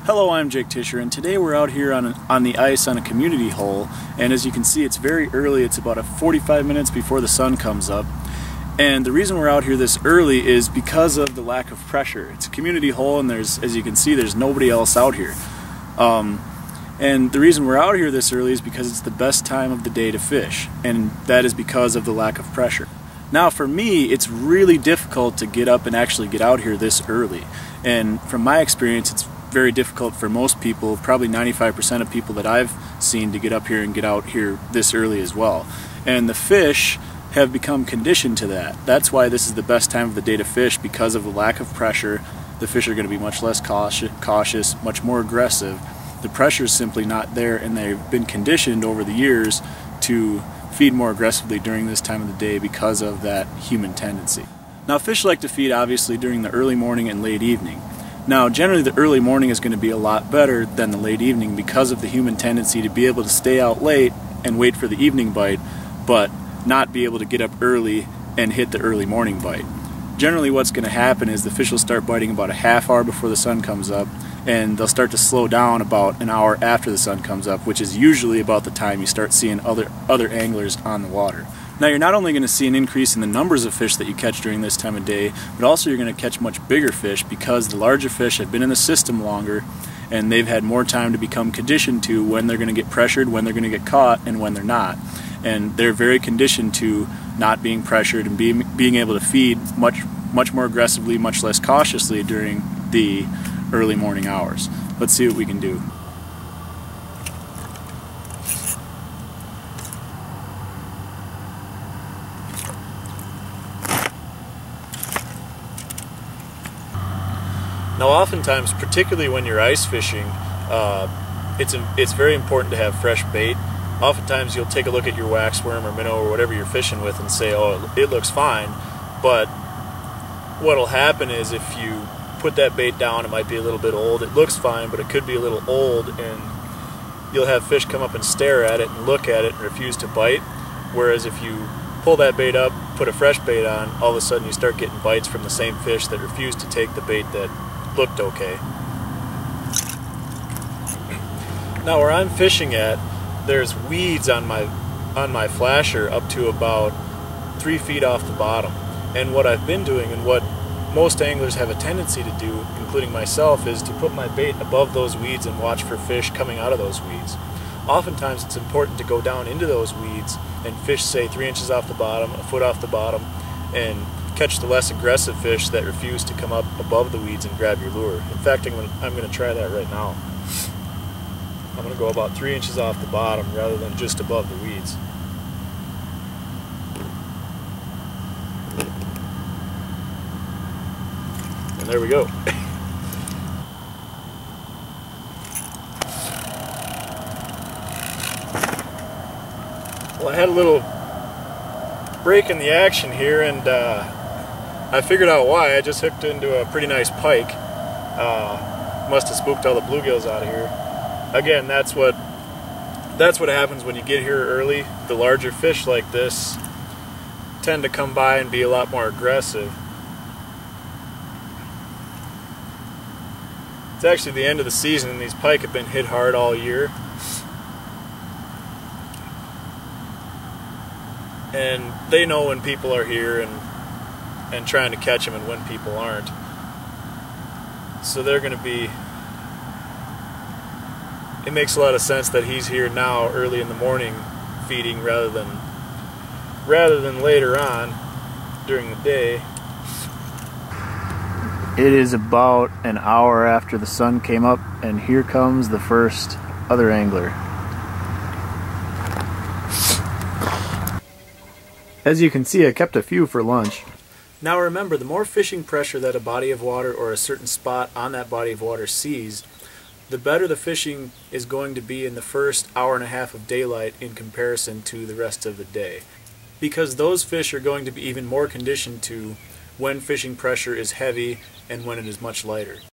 Hello, I'm Jake Tischer, and today we're out here on the ice on a community hole, and as you can see, it's very early. It's about 45 minutes before the sun comes up, and the reason we're out here this early is because of the lack of pressure. It's a community hole, and as you can see, there's nobody else out here. And the reason we're out here this early is because it's the best time of the day to fish, and that is because of the lack of pressure. Now for me, it's really difficult to get up and actually get out here this early, and from my experience, it's very difficult for most people, probably 95% of people that I've seen, to get up here and get out here this early as well. And the fish have become conditioned to that. That's why this is the best time of the day to fish, because of the lack of pressure. The fish are going to be much less cautious, much more aggressive. The pressure is simply not there, and they've been conditioned over the years to feed more aggressively during this time of the day because of that human tendency. Now fish like to feed obviously during the early morning and late evening. Now generally the early morning is going to be a lot better than the late evening because of the human tendency to be able to stay out late and wait for the evening bite, but not be able to get up early and hit the early morning bite. Generally what's going to happen is the fish will start biting about a half hour before the sun comes up, and they'll start to slow down about an hour after the sun comes up, which is usually about the time you start seeing other anglers on the water. Now you're not only going to see an increase in the numbers of fish that you catch during this time of day, but also you're going to catch much bigger fish because the larger fish have been in the system longer and they've had more time to become conditioned to when they're going to get pressured, when they're going to get caught, and when they're not. And they're very conditioned to not being pressured and being able to feed much more aggressively, much less cautiously during the early morning hours. Let's see what we can do. Now oftentimes, particularly when you're ice fishing, it's very important to have fresh bait. Oftentimes you'll take a look at your waxworm or minnow or whatever you're fishing with and say, oh, it looks fine, but what'll happen is if you put that bait down, it might be a little bit old. It looks fine, but it could be a little old, and you'll have fish come up and stare at it and look at it and refuse to bite. Whereas if you pull that bait up, put a fresh bait on, all of a sudden you start getting bites from the same fish that refused to take the bait that looked okay. Now where I'm fishing at, there's weeds on my flasher up to about 3 feet off the bottom. And what I've been doing, and what most anglers have a tendency to do, including myself, is to put my bait above those weeds and watch for fish coming out of those weeds. Oftentimes it's important to go down into those weeds and fish, say, 3 inches off the bottom, a foot off the bottom, and catch the less aggressive fish that refuse to come up above the weeds and grab your lure. In fact, I'm going to try that right now. I'm going to go about 3 inches off the bottom rather than just above the weeds. And there we go. Well, I had a little break in the action here, and I figured out why. I just hooked into a pretty nice pike. Must have spooked all the bluegills out of here. Again, that's what happens when you get here early. The larger fish like this tend to come by and be a lot more aggressive. It's actually the end of the season, and these pike have been hit hard all year. And they know when people are here and trying to catch them and when people aren't. So they're going to be... It makes a lot of sense that he's here now early in the morning feeding rather than later on during the day. It is about an hour after the sun came up, and here comes the first other angler. As you can see, I kept a few for lunch. Now remember, the more fishing pressure that a body of water or a certain spot on that body of water sees, the better the fishing is going to be in the first hour and a half of daylight in comparison to the rest of the day. Because those fish are going to be even more conditioned to when fishing pressure is heavy and when it is much lighter.